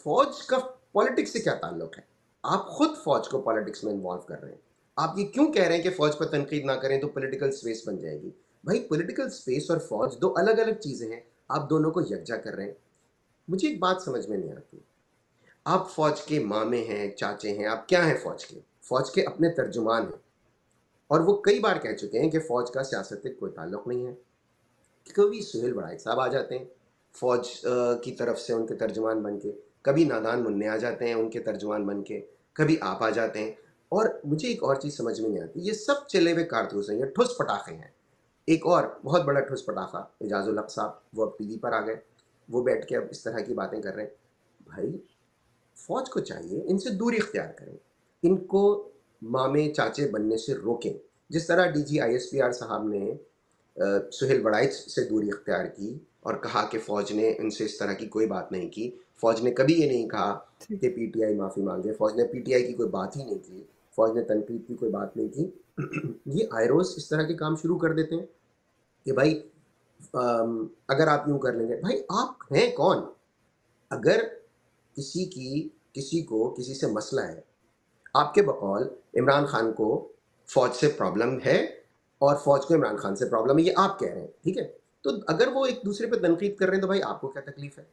फौज का पॉलिटिक्स से क्या ताल्लुक है? आप खुद फौज को पॉलिटिक्स में इन्वॉल्व कर रहे हैं। आप ये क्यों कह रहे हैं कि फौज पर तनकीद ना करें तो पॉलिटिकल स्पेस बन जाएगी? भाई पॉलिटिकल स्पेस और फौज 2 अलग-अलग चीज़ें हैं, आप दोनों को यकजा कर रहे हैं। मुझे एक बात समझ में नहीं आती, आप फौज के मामे हैं, चाचे हैं, आप क्या हैं फौज के? फौज के अपने तर्जुमान हैं और वो कई बार कह चुके हैं कि फौज का सियासत से कोई ताल्लुक नहीं है। कभी सुहेल वड़ाइक साहब आ जाते हैं, फ़ौज की तरफ से उनके तर्जुमान बन के, कभी नादान मुन्ने आ जाते हैं उनके तर्जुमान बन के, कभी आप आ जाते हैं और मुझे एक और चीज़ समझ में नहीं आती, ये सब चले हुए कारतूस हैं, ये ठुस-पटाखे हैं। एक और बहुत बड़ा ठुस-पटाखा एजाज़ुल हक साहब, वो अब टीवी पर आ गए, वो बैठ के अब इस तरह की बातें कर रहे हैं। भाई, फ़ौज को चाहिए इनसे दूरी इख्तियार करें, इनको मामे-चाचे बनने से रोकें। जिस तरह डीजी आईएसपीआर साहब ने सुहेल वड़ाइच से दूरी इख्तियार की और कहा कि फ़ौज ने उनसे इस तरह की कोई बात नहीं की। फ़ौज ने कभी ये नहीं कहा ठीक। कि पीटीआई माफ़ी माँगे, फ़ौज ने पीटीआई की कोई बात ही नहीं की, फ़ौज ने तनकीद की कोई बात नहीं की। ये आए-रोज़ इस तरह के काम शुरू कर देते हैं कि भाई अगर आप यूँ कर लेंगे, भाई आप हैं कौन? अगर किसी को किसी से मसला है, आपके बकौल इमरान खान को फ़ौज से प्रॉब्लम है और फ़ौज को इमरान खान से प्रॉब्लम है, ये आप कह रहे हैं, ठीक है? तो अगर वो एक-दूसरे पे तनकीद कर रहे हैं, तो भाई आपको क्या तकलीफ़ है?